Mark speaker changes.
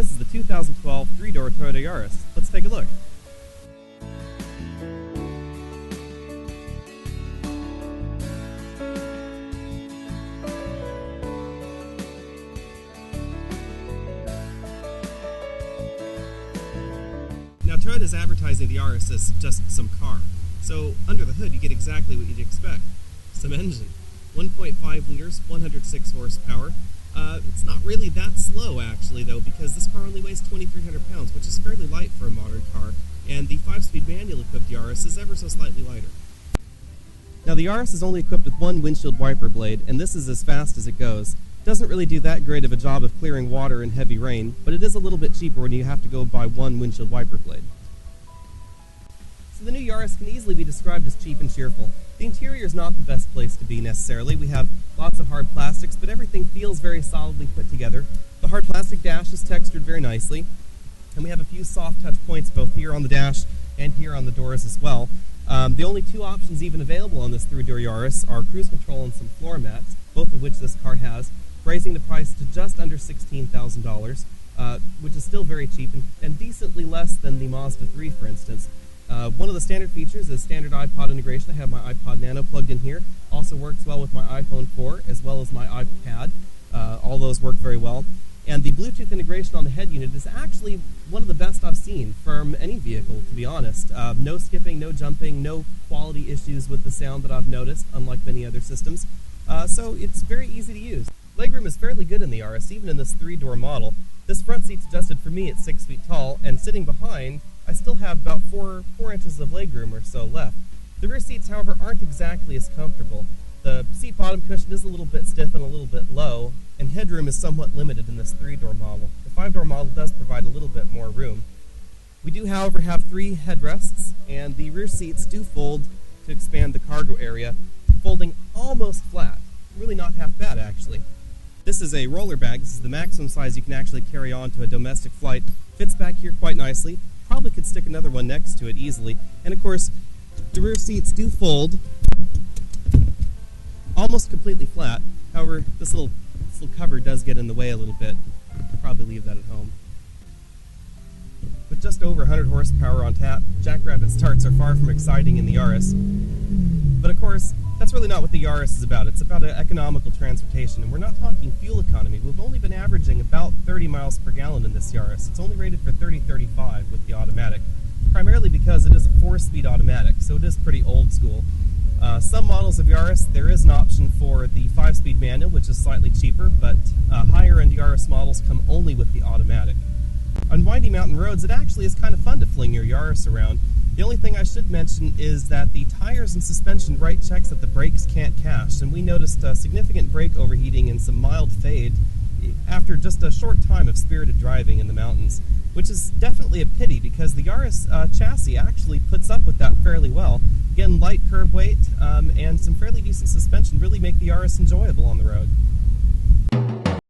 Speaker 1: This is the 2012 three-door Toyota Yaris. Let's take a look. Now, Toyota is advertising the Yaris as just some car. So, under the hood, you get exactly what you'd expect. Some engine. 1.5 liters, 106 horsepower. It's not really that slow, actually, though, because this car only weighs 2,300 pounds, which is fairly light for a modern car, and the 5-speed manual-equipped Yaris is ever so slightly lighter. Now, the Yaris is only equipped with one windshield wiper blade, and this is as fast as it goes. It doesn't really do that great of a job of clearing water in heavy rain, but it is a little bit cheaper when you have to go buy one windshield wiper blade. So the new Yaris can easily be described as cheap and cheerful. The interior is not the best place to be necessarily. We have lots of hard plastics, but everything feels very solidly put together. The hard plastic dash is textured very nicely, and we have a few soft touch points both here on the dash and here on the doors as well. The only two options even available on this three-door Yaris are cruise control and some floor mats, both of which this car has, raising the price to just under $16,000, which is still very cheap and decently less than the Mazda 3, for instance. One of the standard features is standard iPod integration. I have my iPod Nano plugged in here. Also works well with my iPhone 4 as well as my iPad. All those work very well. And the Bluetooth integration on the head unit is actually one of the best I've seen from any vehicle, to be honest. No skipping, no jumping, no quality issues with the sound that I've noticed, unlike many other systems. So it's very easy to use. Legroom is fairly good in the Yaris, even in this three-door model. This front seat's adjusted for me at 6 feet tall, and sitting behind, I still have about 4 inches of legroom or so left. The rear seats, however, aren't exactly as comfortable. The seat bottom cushion is a little bit stiff and a little bit low, and headroom is somewhat limited in this three-door model. The 5-door model does provide a little bit more room. We do, however, have 3 headrests, and the rear seats do fold to expand the cargo area, folding almost flat. Really not half bad, actually. This is a roller bag. This is the maximum size you can actually carry on to a domestic flight. Fits back here quite nicely. Probably could stick another one next to it easily. And of course, the rear seats do fold almost completely flat. However, this little cover does get in the way a little bit. Probably leave that at home. With just over 100 horsepower on tap, jackrabbit starts are far from exciting in the Yaris. But of course, that's really not what the Yaris is about. It's about economical transportation, and we're not talking fuel economy. We've only been averaging about 30 miles per gallon in this Yaris. It's only rated for 30-35 with the automatic, primarily because it is a 4-speed automatic, so it is pretty old school. Some models of Yaris, there is an option for the 5-speed manual, which is slightly cheaper, but higher-end Yaris models come only with the automatic. On windy mountain roads, it actually is kind of fun to fling your Yaris around. The only thing I should mention is that the tires and suspension write checks that the brakes can't cache, and we noticed significant brake overheating and some mild fade after just a short time of spirited driving in the mountains, which is definitely a pity because the Yaris chassis actually puts up with that fairly well. Again, light curb weight and some fairly decent suspension really make the Yaris enjoyable on the road.